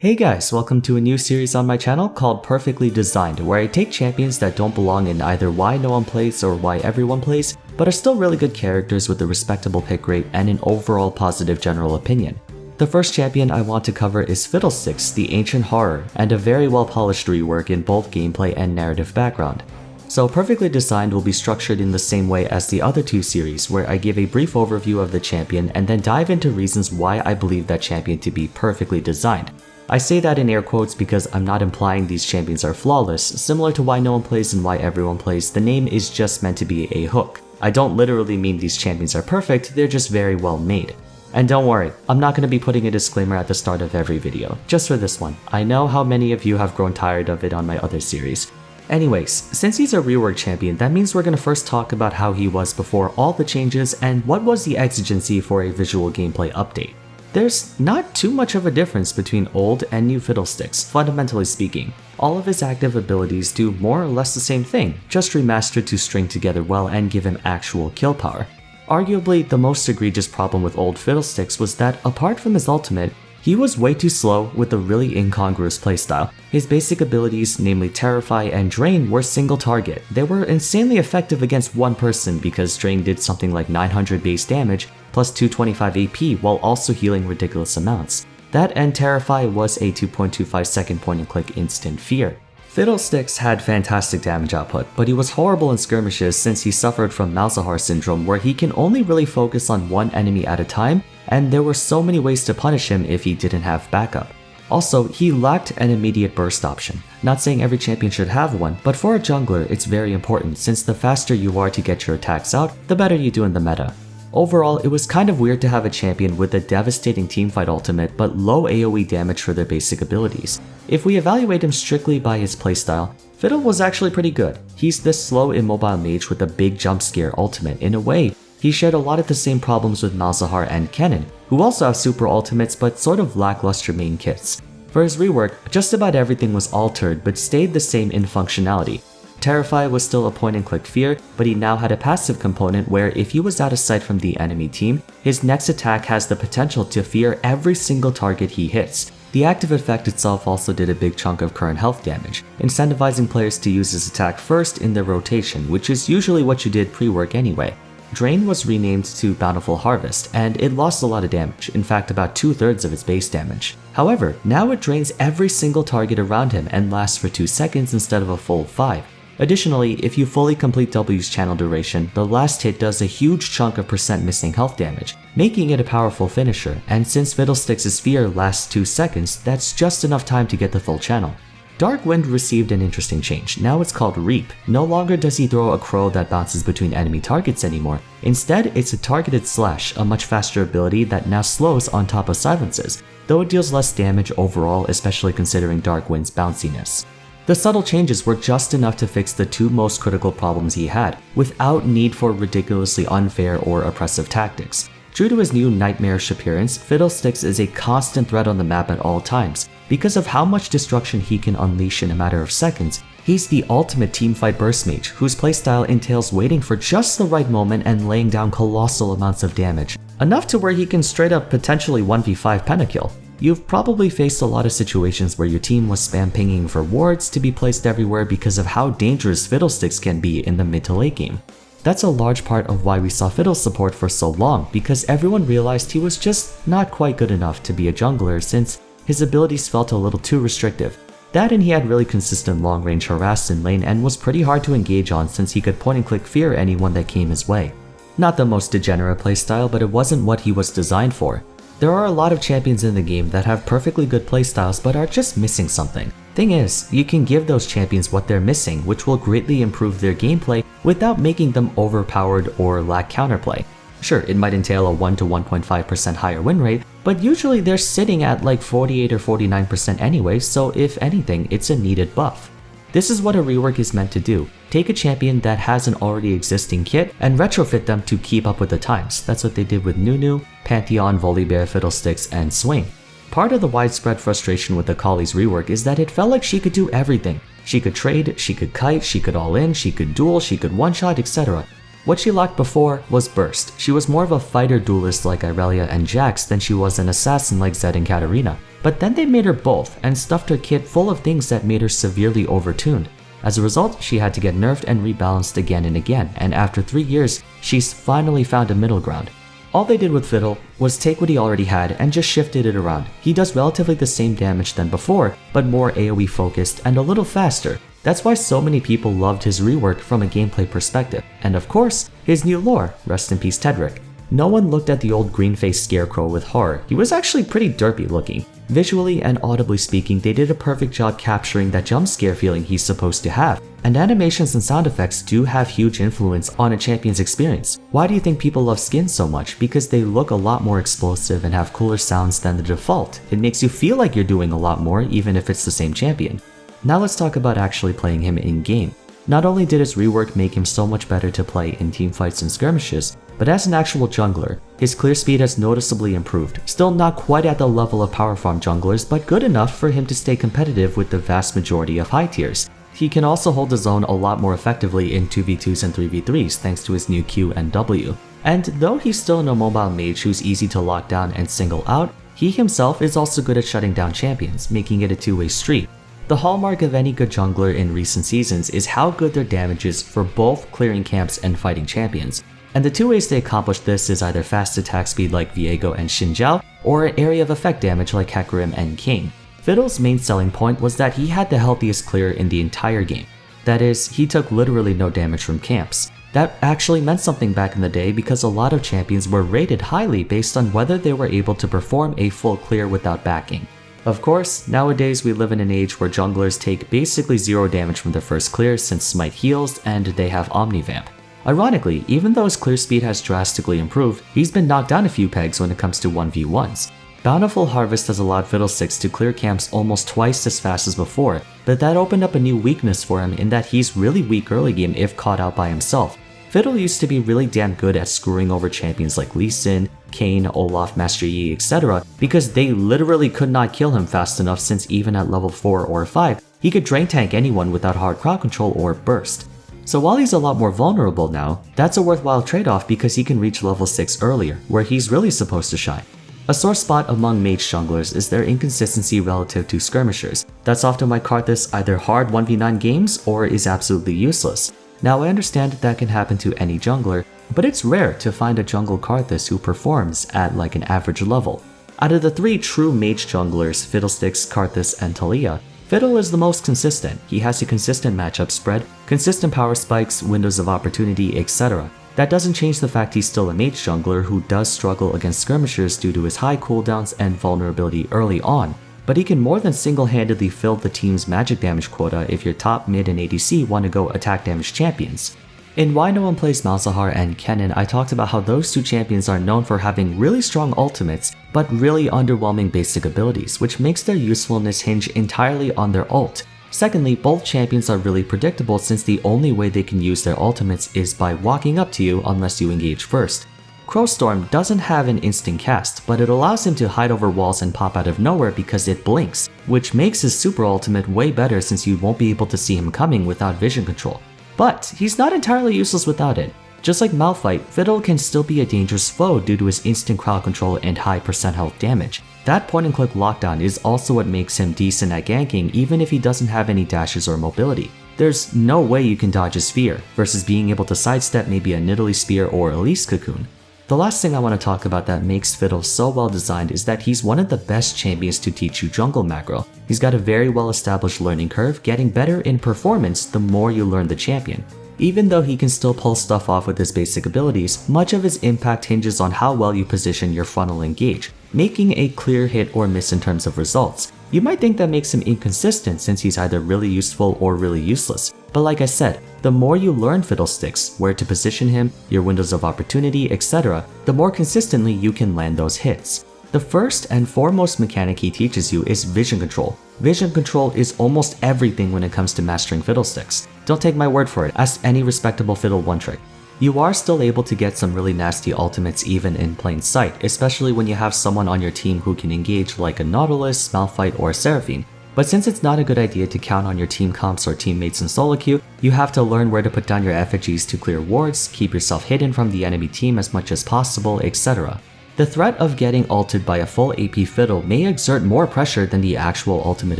Hey guys, welcome to a new series on my channel called Perfectly Designed, where I take champions that don't belong in either why no one plays or why everyone plays, but are still really good characters with a respectable pick rate and an overall positive general opinion. The first champion I want to cover is Fiddlesticks, the Ancient Horror, and a very well polished rework in both gameplay and narrative background. So Perfectly Designed will be structured in the same way as the other two series, where I give a brief overview of the champion and then dive into reasons why I believe that champion to be perfectly designed. I say that in air quotes because I'm not implying these champions are flawless. Similar to why no one plays and why everyone plays, the name is just meant to be a hook. I don't literally mean these champions are perfect, they're just very well made. And don't worry, I'm not going to be putting a disclaimer at the start of every video, just for this one. I know how many of you have grown tired of it on my other series. Anyways, since he's a rework champion, that means we're going to first talk about how he was before all the changes and what was the exigency for a visual gameplay update. There's not too much of a difference between old and new Fiddlesticks, fundamentally speaking. All of his active abilities do more or less the same thing, just remastered to string together well and give him actual kill power. Arguably, the most egregious problem with old Fiddlesticks was that, apart from his ultimate, he was way too slow with a really incongruous playstyle. His basic abilities, namely Terrify and Drain, were single target. They were insanely effective against one person because Drain did something like 900 base damage plus 225 AP while also healing ridiculous amounts. That and Terrify was a 2.25 second point and click instant fear. Fiddlesticks had fantastic damage output, but he was horrible in skirmishes since he suffered from Malzahar syndrome, where he can only really focus on one enemy at a time, and there were so many ways to punish him if he didn't have backup. Also, he lacked an immediate burst option. Not saying every champion should have one, but for a jungler it's very important since the faster you are to get your attacks out, the better you do in the meta. Overall, it was kind of weird to have a champion with a devastating teamfight ultimate but low AoE damage for their basic abilities. If we evaluate him strictly by his playstyle, Fiddle was actually pretty good. He's this slow immobile mage with a big jump scare ultimate. In a way, he shared a lot of the same problems with Malzahar and Kennen, who also have super ultimates but sort of lackluster main kits. For his rework, just about everything was altered but stayed the same in functionality. Terrify was still a point-and-click fear, but he now had a passive component where if he was out of sight from the enemy team, his next attack has the potential to fear every single target he hits. The active effect itself also did a big chunk of current health damage, incentivizing players to use his attack first in their rotation, which is usually what you did pre-work anyway. Drain was renamed to Bountiful Harvest, and it lost a lot of damage, in fact about 2/3 of its base damage. However, now it drains every single target around him and lasts for 2 seconds instead of a full 5. Additionally, if you fully complete W's channel duration, the last hit does a huge chunk of percent missing health damage, making it a powerful finisher, and since Fiddlesticks' fear lasts 2 seconds, that's just enough time to get the full channel. Dark Wind received an interesting change. Now it's called Reap. No longer does he throw a crow that bounces between enemy targets anymore. Instead, it's a targeted slash, a much faster ability that now slows on top of silences, though it deals less damage overall, especially considering Dark Wind's bounciness. The subtle changes were just enough to fix the two most critical problems he had, without need for ridiculously unfair or oppressive tactics. True to his new nightmarish appearance, Fiddlesticks is a constant threat on the map at all times. Because of how much destruction he can unleash in a matter of seconds, he's the ultimate teamfight burst mage, whose playstyle entails waiting for just the right moment and laying down colossal amounts of damage, enough to where he can straight up potentially 1v5 pentakill. You've probably faced a lot of situations where your team was spam pinging for wards to be placed everywhere because of how dangerous Fiddlesticks can be in the mid to late game. That's a large part of why we saw Fiddle's support for so long, because everyone realized he was just not quite good enough to be a jungler since his abilities felt a little too restrictive. That and he had really consistent long-range harass in lane and was pretty hard to engage on since he could point-and-click fear anyone that came his way. Not the most degenerate playstyle, but it wasn't what he was designed for. There are a lot of champions in the game that have perfectly good playstyles but are just missing something. Thing is, you can give those champions what they're missing, which will greatly improve their gameplay without making them overpowered or lack counterplay. Sure, it might entail a 1 to 1.5% higher win rate, but usually they're sitting at like 48 or 49% anyway, so if anything, it's a needed buff. This is what a rework is meant to do. Take a champion that has an already existing kit and retrofit them to keep up with the times. That's what they did with Nunu, Pantheon, Volibear, Fiddlesticks, and Swing. Part of the widespread frustration with Akali's rework is that it felt like she could do everything. She could trade, she could kite, she could all-in, she could duel, she could one-shot, etc. What she lacked before was burst. She was more of a fighter duelist like Irelia and Jax than she was an assassin like Zed and Katarina. But then they made her both and stuffed her kit full of things that made her severely overtuned. As a result, she had to get nerfed and rebalanced again and again, and after 3 years, she's finally found a middle ground. All they did with Fiddle was take what he already had and just shifted it around. He does relatively the same damage than before, but more AoE focused and a little faster. That's why so many people loved his rework from a gameplay perspective. And of course, his new lore, rest in peace Tedric. No one looked at the old green-faced scarecrow with horror. He was actually pretty derpy looking. Visually and audibly speaking, they did a perfect job capturing that jump scare feeling he's supposed to have. And animations and sound effects do have huge influence on a champion's experience. Why do you think people love skins so much? Because they look a lot more explosive and have cooler sounds than the default. It makes you feel like you're doing a lot more even if it's the same champion. Now let's talk about actually playing him in-game. Not only did his rework make him so much better to play in teamfights and skirmishes, but as an actual jungler, his clear speed has noticeably improved. Still not quite at the level of power farm junglers, but good enough for him to stay competitive with the vast majority of high tiers. He can also hold his own a lot more effectively in 2v2s and 3v3s thanks to his new Q and W. And though he's still an immobile mage who's easy to lock down and single out, he himself is also good at shutting down champions, making it a two-way street. The hallmark of any good jungler in recent seasons is how good their damage is for both clearing camps and fighting champions. And the two ways they accomplish this is either fast attack speed like Viego and Xin Zhao, or area of effect damage like Hecarim and Kayn. Fiddle's main selling point was that he had the healthiest clear in the entire game. That is, he took literally no damage from camps. That actually meant something back in the day because a lot of champions were rated highly based on whether they were able to perform a full clear without backing. Of course, nowadays we live in an age where junglers take basically zero damage from their first clear since Smite heals and they have Omnivamp. Ironically, even though his clear speed has drastically improved, he's been knocked down a few pegs when it comes to 1v1s. Bountiful Harvest has allowed Fiddlesticks to clear camps almost twice as fast as before, but that opened up a new weakness for him in that he's really weak early game if caught out by himself. Fiddle used to be really damn good at screwing over champions like Lee Sin, Kayn, Olaf, Master Yi, etc. because they literally could not kill him fast enough since even at level 4 or 5, he could drain tank anyone without hard crowd control or burst. So while he's a lot more vulnerable now, that's a worthwhile trade-off because he can reach level 6 earlier, where he's really supposed to shine. A sore spot among mage junglers is their inconsistency relative to skirmishers. That's often why Karthus either hard 1v9 games or is absolutely useless. Now I understand that can happen to any jungler, but it's rare to find a jungle Karthus who performs at like an average level. Out of the 3 true mage junglers, Fiddlesticks, Karthus, and Taliyah, Fiddle is the most consistent. He has a consistent matchup spread, consistent power spikes, windows of opportunity, etc. That doesn't change the fact he's still a mage jungler who does struggle against skirmishers due to his high cooldowns and vulnerability early on, but he can more than single-handedly fill the team's magic damage quota if your top, mid, and ADC want to go attack damage champions. In Why No One Plays Malzahar and Kennen, I talked about how those two champions are known for having really strong ultimates, but really underwhelming basic abilities, which makes their usefulness hinge entirely on their ult. Secondly, both champions are really predictable since the only way they can use their ultimates is by walking up to you unless you engage first. Crowstorm doesn't have an instant cast, but it allows him to hide over walls and pop out of nowhere because it blinks, which makes his super ultimate way better since you won't be able to see him coming without vision control. But he's not entirely useless without it. Just like Malphite, Fiddle can still be a dangerous foe due to his instant crowd control and high percent health damage. That point and click lockdown is also what makes him decent at ganking even if he doesn't have any dashes or mobility. There's no way you can dodge a spear, versus being able to sidestep maybe a Nidalee Spear or Elise Cocoon. The last thing I want to talk about that makes Fiddle so well designed is that he's one of the best champions to teach you jungle macro. He's got a very well established learning curve, getting better in performance the more you learn the champion. Even though he can still pull stuff off with his basic abilities, much of his impact hinges on how well you position your frontal engage, making a clear hit or miss in terms of results. You might think that makes him inconsistent since he's either really useful or really useless, but like I said, the more you learn Fiddlesticks, where to position him, your windows of opportunity, etc., the more consistently you can land those hits. The first and foremost mechanic he teaches you is vision control. Vision control is almost everything when it comes to mastering Fiddlesticks. Don't take my word for it, ask any respectable Fiddle one trick. You are still able to get some really nasty ultimates even in plain sight, especially when you have someone on your team who can engage like a Nautilus, Malphite, or Seraphine. But since it's not a good idea to count on your team comps or teammates in solo queue, you have to learn where to put down your effigies to clear wards, keep yourself hidden from the enemy team as much as possible, etc. The threat of getting ulted by a full AP Fiddle may exert more pressure than the actual ultimate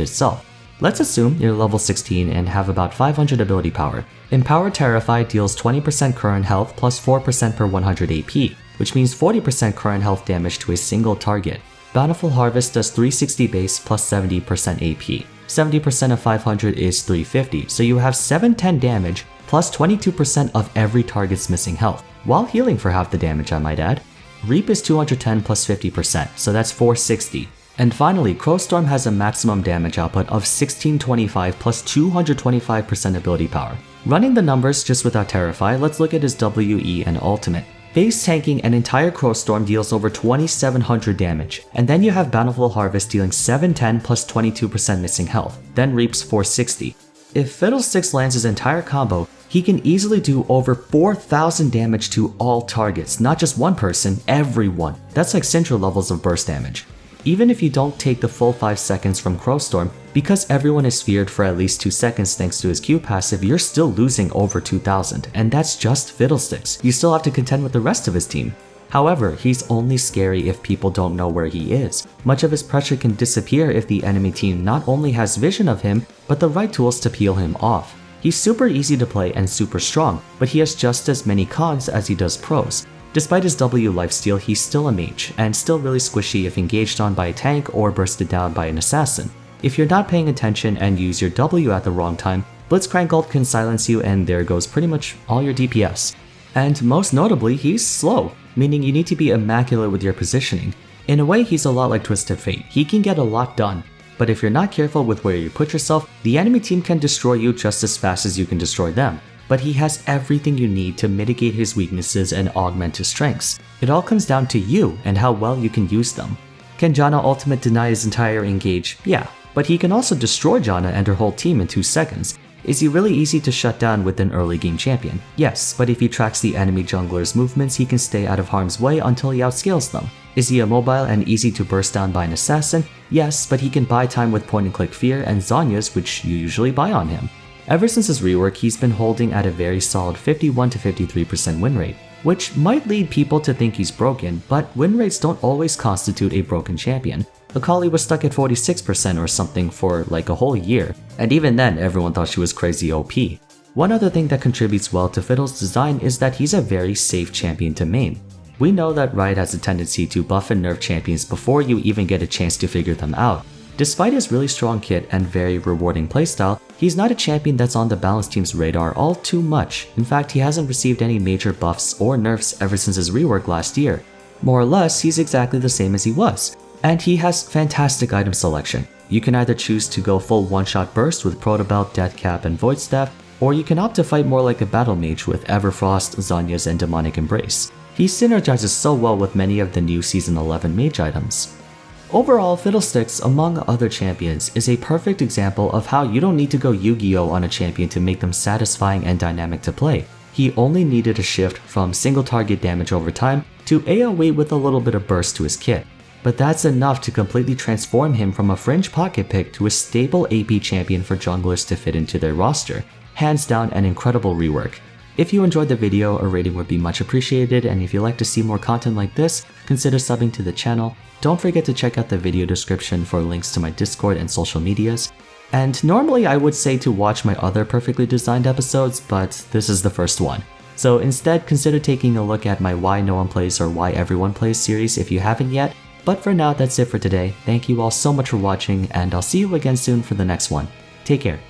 itself. Let's assume you're level 16 and have about 500 ability power. Empower Terrify deals 20% current health plus 4% per 100 AP, which means 40% current health damage to a single target. Bountiful Harvest does 360 base plus 70% AP. 70% of 500 is 350, so you have 710 damage plus 22% of every target's missing health, while healing for half the damage, I might add. Reap is 210 plus 50%, so that's 460. And finally, Crowstorm has a maximum damage output of 1625 plus 225% ability power. Running the numbers just without Terrify, let's look at his WE and ultimate. Phase tanking an entire Crowstorm deals over 2700 damage, and then you have Bountiful Harvest dealing 710 plus 22% missing health, then Reaps 460. If Fiddlesticks lands his entire combo, he can easily do over 4000 damage to all targets, not just one person, everyone. That's like Syntro levels of burst damage. Even if you don't take the full 5 seconds from Crowstorm, because everyone is feared for at least 2 seconds thanks to his Q passive, you're still losing over 2000, and that's just Fiddlesticks. You still have to contend with the rest of his team. However, he's only scary if people don't know where he is. Much of his pressure can disappear if the enemy team not only has vision of him, but the right tools to peel him off. He's super easy to play and super strong, but he has just as many cons as he does pros. Despite his W lifesteal, he's still a mage, and still really squishy if engaged on by a tank or bursted down by an assassin. If you're not paying attention and use your W at the wrong time, Blitzcrank ult can silence you and there goes pretty much all your DPS. And most notably, he's slow, meaning you need to be immaculate with your positioning. In a way, he's a lot like Twisted Fate. He can get a lot done, but if you're not careful with where you put yourself, the enemy team can destroy you just as fast as you can destroy them. But he has everything you need to mitigate his weaknesses and augment his strengths. It all comes down to you and how well you can use them. Can Janna ultimate deny his entire engage? Yeah, but he can also destroy Janna and her whole team in 2 seconds. Is he really easy to shut down with an early game champion? Yes, but if he tracks the enemy jungler's movements, he can stay out of harm's way until he outscales them. Is he immobile and easy to burst down by an assassin? Yes, but he can buy time with point and click fear and Zhonya's, which you usually buy on him. Ever since his rework, he's been holding at a very solid 51 to 53% win rate, which might lead people to think he's broken, but win rates don't always constitute a broken champion. Akali was stuck at 46% or something for like a whole year, and even then everyone thought she was crazy OP. One other thing that contributes well to Fiddle's design is that he's a very safe champion to main. We know that Riot has a tendency to buff and nerf champions before you even get a chance to figure them out. Despite his really strong kit and very rewarding playstyle, he's not a champion that's on the balance team's radar all too much. In fact, he hasn't received any major buffs or nerfs ever since his rework last year. More or less, he's exactly the same as he was. And he has fantastic item selection. You can either choose to go full one-shot burst with Protobelt, Deathcap, and Void Staff, or you can opt to fight more like a battle mage with Everfrost, Zhonya's, and Demonic Embrace. He synergizes so well with many of the new Season 11 mage items. Overall, Fiddlesticks, among other champions, is a perfect example of how you don't need to go Yu-Gi-Oh on a champion to make them satisfying and dynamic to play. He only needed a shift from single target damage over time to AoE with a little bit of burst to his kit. But that's enough to completely transform him from a fringe pocket pick to a stable AP champion for junglers to fit into their roster. Hands down, an incredible rework. If you enjoyed the video, a rating would be much appreciated, and if you'd like to see more content like this, consider subbing to the channel. Don't forget to check out the video description for links to my Discord and social medias. And normally I would say to watch my other perfectly designed episodes, but this is the first one. So instead, consider taking a look at my Why No One Plays or Why Everyone Plays series if you haven't yet. But for now, that's it for today. Thank you all so much for watching, and I'll see you again soon for the next one. Take care.